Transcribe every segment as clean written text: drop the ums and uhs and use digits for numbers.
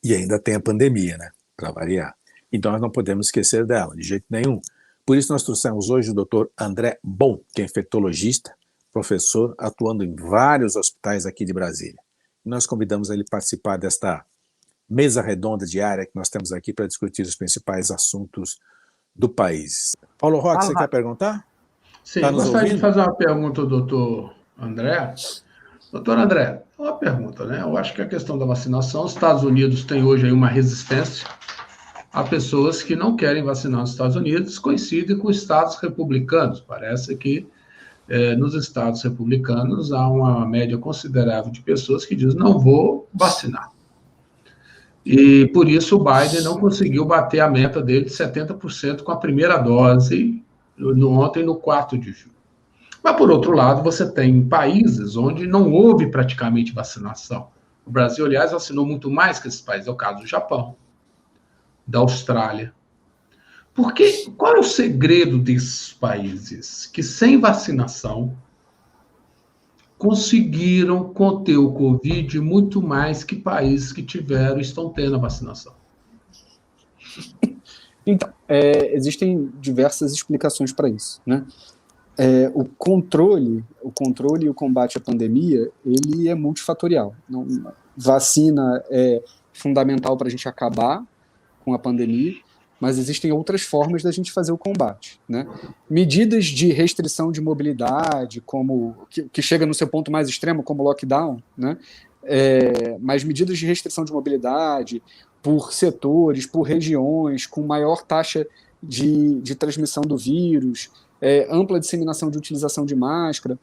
E ainda tem a pandemia, né? Para variar. Então nós não podemos esquecer dela, de jeito nenhum. Por isso nós trouxemos hoje o Dr. André Bon, que é infectologista, professor, atuando em vários hospitais aqui de Brasília. E nós convidamos ele a participar desta mesa redonda diária que nós temos aqui para discutir os principais assuntos do país. Paulo Roque, você quer perguntar? Sim, eu gostaria de fazer uma pergunta ao doutor André. Doutor André, uma pergunta, né? Eu acho que a questão da vacinação, os Estados Unidos têm hoje aí uma resistência a pessoas que não querem vacinar nos Estados Unidos, coincidem com estados republicanos. Parece que nos estados republicanos há uma média considerável de pessoas que dizem não vou vacinar. E por isso o Biden não conseguiu bater a meta dele de 70% com a primeira dose ontem, no 4 de julho. Mas, por outro lado, você tem países onde não houve praticamente vacinação. O Brasil, aliás, vacinou muito mais que esses países. É o caso do Japão, da Austrália. Qual é o segredo desses países que, sem vacinação, conseguiram conter o Covid muito mais que países que tiveram e estão tendo a vacinação? Então, existem diversas explicações para isso, né? O controle e o combate à pandemia, ele é multifatorial. Vacina é fundamental para a gente acabar com a pandemia, mas existem outras formas da gente fazer o combate, né? Medidas de restrição de mobilidade, que chega no seu ponto mais extremo, como lockdown, né? Mas medidas de restrição de mobilidade por setores, por regiões, com maior taxa de transmissão do vírus, ampla disseminação de utilização de máscara,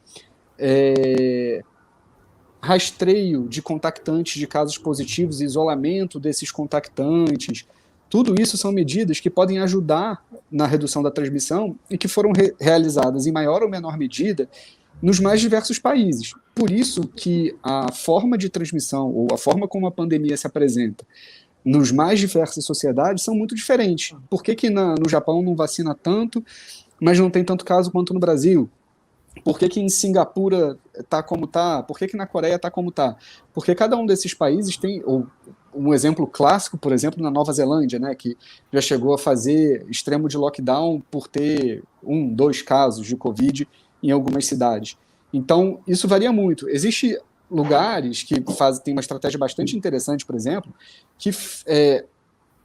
rastreio de contactantes de casos positivos, isolamento desses contactantes, tudo isso são medidas que podem ajudar na redução da transmissão e que foram realizadas em maior ou menor medida nos mais diversos países. Por isso que a forma de transmissão ou a forma como a pandemia se apresenta nos mais diversas sociedades são muito diferentes. Por que no Japão não vacina tanto, mas não tem tanto caso quanto no Brasil? Por que em Singapura está como está? Por que na Coreia está como está? Porque cada um desses países tem... Um exemplo clássico, por exemplo, na Nova Zelândia, né, que já chegou a fazer extremo de lockdown por ter 1, 2 casos de Covid em algumas cidades. Então, isso varia muito. Existem lugares que têm uma estratégia bastante interessante, por exemplo, que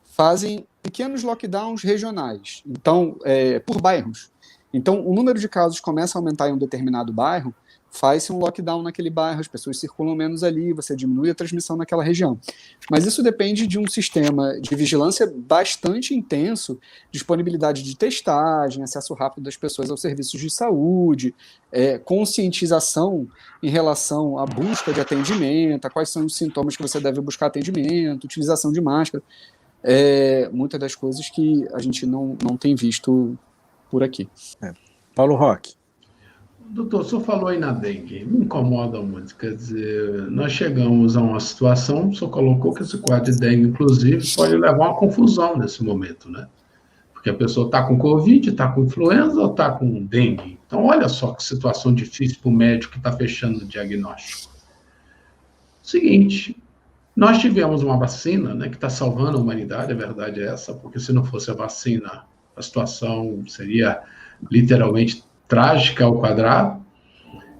fazem pequenos lockdowns regionais, então, por bairros. Então, o número de casos começa a aumentar em um determinado bairro, faz-se um lockdown naquele bairro, as pessoas circulam menos ali, você diminui a transmissão naquela região. Mas isso depende de um sistema de vigilância bastante intenso, disponibilidade de testagem, acesso rápido das pessoas aos serviços de saúde, conscientização em relação à busca de atendimento, a quais são os sintomas que você deve buscar atendimento, utilização de máscara, muitas das coisas que a gente não tem visto por aqui. Paulo Roque. Doutor, o senhor falou aí na dengue, me incomoda muito, quer dizer, nós chegamos a uma situação, o senhor colocou que esse quadro de dengue, inclusive, pode levar a uma confusão nesse momento, né? Porque a pessoa está com Covid, está com influenza ou está com dengue. Então, olha só que situação difícil para o médico que está fechando o diagnóstico. Seguinte, nós tivemos uma vacina, né, que está salvando a humanidade, a verdade é essa, porque se não fosse a vacina, a situação seria literalmente trágica ao quadrado,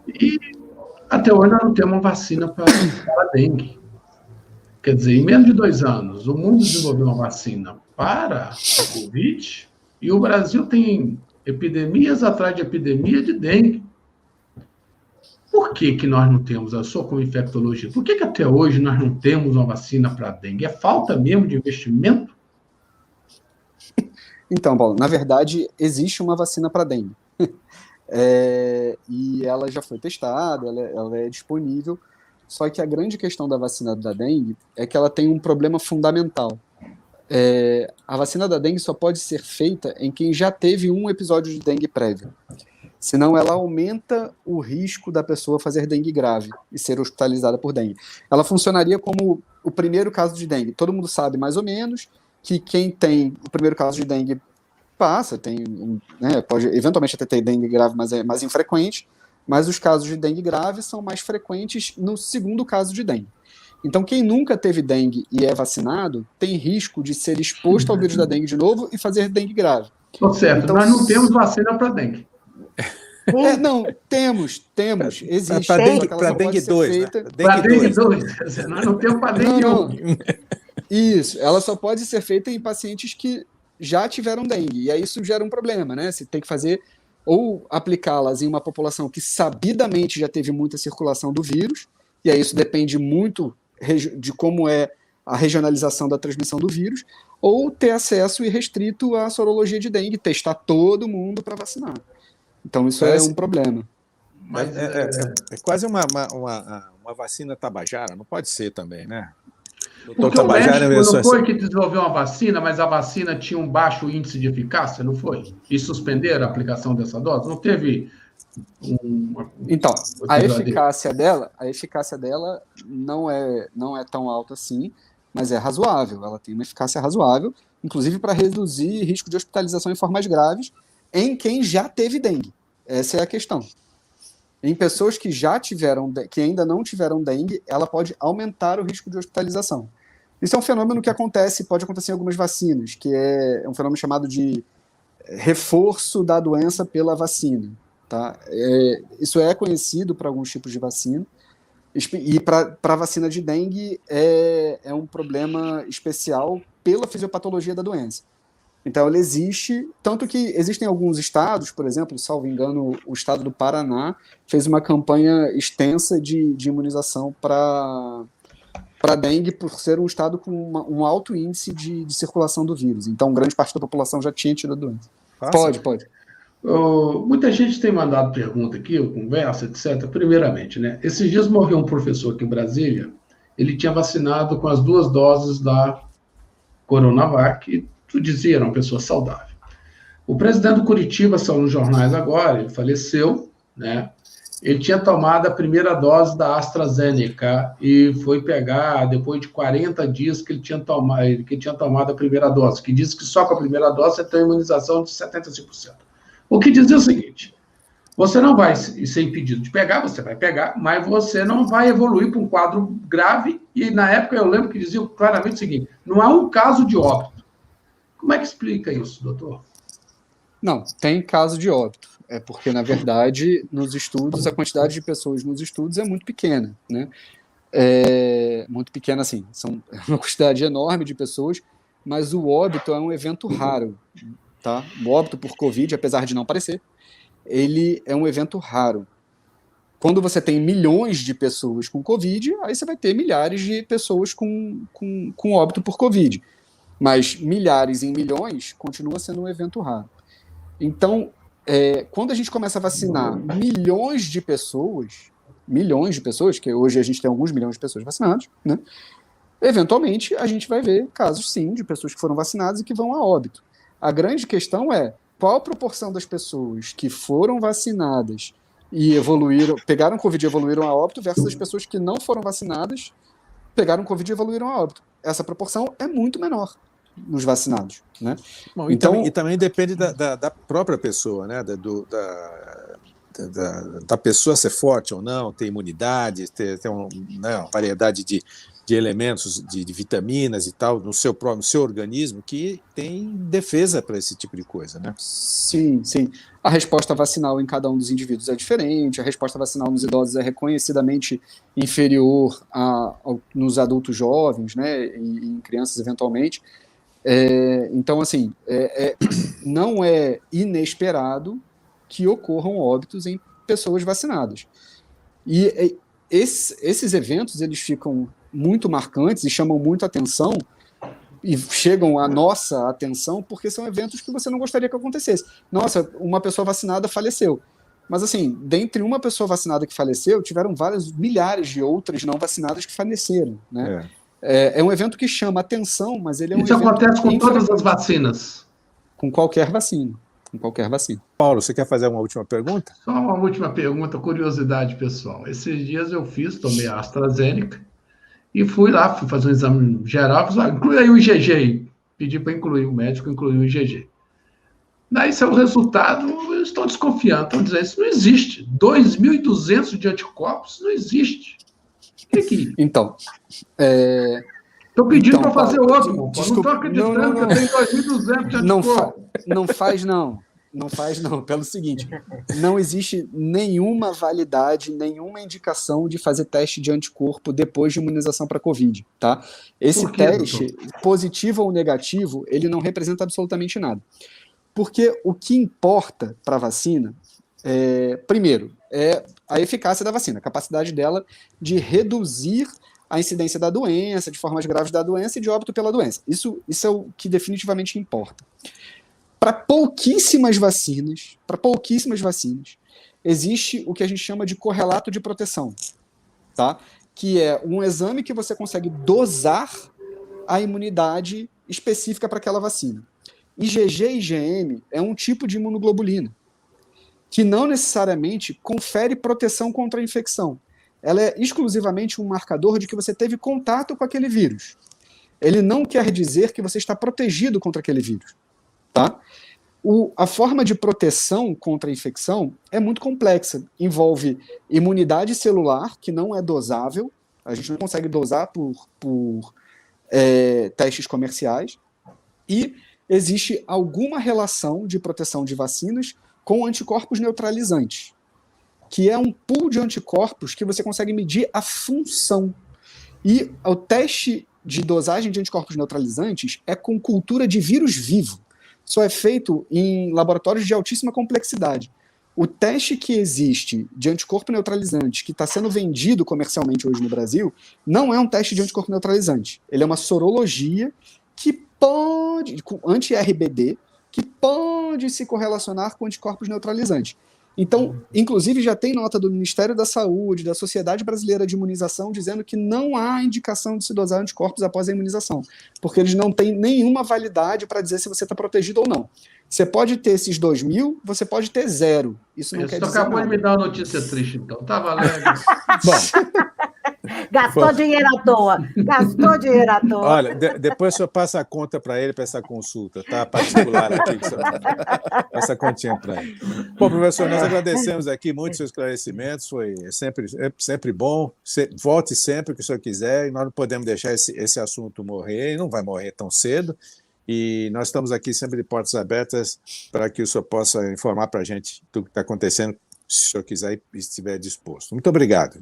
e até hoje nós não temos uma vacina para a dengue. Quer dizer, em menos de 2 anos, o mundo desenvolveu uma vacina para a Covid, e o Brasil tem epidemias atrás de epidemia de dengue. Por que nós não temos, eu sou como infectologista, por que até hoje nós não temos uma vacina para a dengue? É falta mesmo de investimento? Então, Paulo, na verdade, existe uma vacina para dengue. E ela já foi testada, ela é disponível, só que a grande questão da vacina da dengue é que ela tem um problema fundamental. A vacina da dengue só pode ser feita em quem já teve um episódio de dengue prévio, senão ela aumenta o risco da pessoa fazer dengue grave e ser hospitalizada por dengue. Ela funcionaria como o primeiro caso de dengue. Todo mundo sabe mais ou menos que quem tem o primeiro caso de dengue passa, pode eventualmente até ter dengue grave, mas é mais infrequente, mas os casos de dengue grave são mais frequentes no segundo caso de dengue. Então, quem nunca teve dengue e é vacinado tem risco de ser exposto ao vírus da dengue de novo e fazer dengue grave. Tô certo, Então, nós não temos vacina para dengue. Não, temos, existe. Para dengue 2, né? Para dengue 2, nós não temos para dengue 1. Isso, ela só pode ser feita em pacientes que já tiveram dengue, e aí isso gera um problema, né? Você tem que fazer ou aplicá-las em uma população que sabidamente já teve muita circulação do vírus, e aí isso depende muito de como é a regionalização da transmissão do vírus, ou ter acesso irrestrito à sorologia de dengue, testar todo mundo para vacinar. Então isso é um problema. Mas é quase uma vacina tabajara, não pode ser também, né? Porque o México não foi que desenvolveu uma vacina, mas a vacina tinha um baixo índice de eficácia, não foi? E suspenderam a aplicação dessa dose? Não teve Então, a eficácia dela não é tão alta assim, mas é razoável. Ela tem uma eficácia razoável, inclusive para reduzir risco de hospitalização em formas graves em quem já teve dengue. Essa é a questão. Em pessoas que que ainda não tiveram dengue, ela pode aumentar o risco de hospitalização. Isso é um fenômeno que pode acontecer em algumas vacinas, que é um fenômeno chamado de reforço da doença pela vacina. Tá? Isso é conhecido para alguns tipos de vacina, e para a vacina de dengue é um problema especial pela fisiopatologia da doença. Então, ela existe, tanto que existem alguns estados, por exemplo, salvo engano, o estado do Paraná fez uma campanha extensa de imunização para dengue, por ser um estado com um alto índice de circulação do vírus. Então, grande parte da população já tinha tido a doença. Pode. Muita gente tem mandado pergunta aqui, conversa, etc. Primeiramente, né? Esses dias morreu um professor aqui em Brasília, ele tinha vacinado com as 2 doses da Coronavac, e tu dizia, era uma pessoa saudável. O presidente do Curitiba, saiu nos jornais agora, ele faleceu, né? Ele tinha tomado a primeira dose da AstraZeneca e foi pegar, depois de 40 dias que ele tinha tomado a primeira dose, que diz que só com a primeira dose você tem uma imunização de 75%. O que dizia o seguinte: você não vai ser impedido de pegar, você vai pegar, mas você não vai evoluir para um quadro grave, e na época eu lembro que dizia claramente o seguinte: não há um caso de óbito. Como é que explica isso, doutor? Não, tem caso de óbito. É porque, na verdade, nos estudos, a quantidade de pessoas nos estudos é muito pequena, né? Muito pequena, assim, são uma quantidade enorme de pessoas, mas o óbito é um evento raro, tá? O óbito por Covid, apesar de não parecer, ele é um evento raro. Quando você tem milhões de pessoas com Covid, aí você vai ter milhares de pessoas com óbito por Covid. Mas milhares em milhões continua sendo um evento raro. Então, quando a gente começa a vacinar milhões de pessoas, que hoje a gente tem alguns milhões de pessoas vacinadas, né? Eventualmente a gente vai ver casos, sim, de pessoas que foram vacinadas e que vão a óbito. A grande questão é qual a proporção das pessoas que foram vacinadas e pegaram Covid e evoluíram a óbito versus as pessoas que não foram vacinadas, pegaram Covid e evoluíram a óbito. Essa proporção é muito menor nos vacinados, né? Bom, então, e também depende da própria pessoa, né? Da pessoa ser forte ou não, ter imunidade, ter uma variedade de elementos, de vitaminas e tal, no seu organismo, que tem defesa para esse tipo de coisa, né? Sim. A resposta vacinal em cada um dos indivíduos é diferente, a resposta vacinal nos idosos é reconhecidamente inferior nos adultos jovens, né? E em crianças, eventualmente. Então, assim, não é inesperado que ocorram óbitos em pessoas vacinadas. E esses eventos, eles ficam muito marcantes e chamam muito atenção e chegam à nossa atenção porque são eventos que você não gostaria que acontecesse. Nossa, uma pessoa vacinada faleceu. Mas, assim, dentre uma pessoa vacinada que faleceu, tiveram milhares de outras não vacinadas que faleceram, né? É um evento que chama atenção, mas ele é um Isso evento... acontece com todas as vacinas? Com qualquer vacina. Paulo, você quer fazer uma última pergunta? Só uma última pergunta, curiosidade pessoal. Esses dias eu tomei a AstraZeneca e fui fazer um exame geral, inclui aí o IgG aí. Pedi para incluir, o médico incluiu o IgG. Daí saiu o resultado, eu estou desconfiando, estão dizendo, isso não existe. 2.200 de anticorpos não existe. Que? Então, Estou pedindo então, para fazer Paulo, outro, pô. Não desculpa, estou acreditando que eu tenho 2.200 de não, anticorpo. não faz não. Não faz não, pelo seguinte, não existe nenhuma validade, nenhuma indicação de fazer teste de anticorpo depois de imunização para Covid, tá? Esse Por quê, teste, doutor? positivo ou negativo, ele não representa absolutamente nada. Porque o que importa para a vacina, primeiro, é a eficácia da vacina, a capacidade dela de reduzir a incidência da doença, de formas graves da doença e de óbito pela doença. Isso é o que definitivamente importa. Para pouquíssimas vacinas, existe o que a gente chama de correlato de proteção, tá? Que é um exame que você consegue dosar a imunidade específica para aquela vacina. IgG e IgM é um tipo de imunoglobulina que não necessariamente confere proteção contra a infecção. Ela é exclusivamente um marcador de que você teve contato com aquele vírus. Ele não quer dizer que você está protegido contra aquele vírus. Tá? A forma de proteção contra a infecção é muito complexa. Envolve imunidade celular, que não é dosável. A gente não consegue dosar por testes comerciais. E existe alguma relação de proteção de vacinas com anticorpos neutralizantes, que é um pool de anticorpos que você consegue medir a função. E o teste de dosagem de anticorpos neutralizantes é com cultura de vírus vivo. Só é feito em laboratórios de altíssima complexidade. O teste que existe de anticorpo neutralizante, que está sendo vendido comercialmente hoje no Brasil, não é um teste de anticorpo neutralizante. Ele é uma sorologia que pode, anti-RBD, que pode se correlacionar com anticorpos neutralizantes. Então, inclusive, já tem nota do Ministério da Saúde, da Sociedade Brasileira de Imunização, dizendo que não há indicação de se dosar anticorpos após a imunização, porque eles não têm nenhuma validade para dizer se você está protegido ou não. Você pode ter esses 2.000, você pode ter 0. Isso não quer dizer nada. Acabou de me dar uma notícia triste, então. Tá valendo. Bom, Gastou dinheiro à toa. Gastou dinheiro à toa. olha, depois o senhor passa a conta para ele para essa consulta, tá? Particular aqui. Essa continha para ele. Bom, professor, nós agradecemos aqui muito seus esclarecimentos, foi sempre bom. Volte sempre que o senhor quiser, e nós não podemos deixar esse assunto morrer, e não vai morrer tão cedo. E nós estamos aqui sempre de portas abertas para que o senhor possa informar para a gente do que está acontecendo, se o senhor quiser e estiver disposto. Muito obrigado.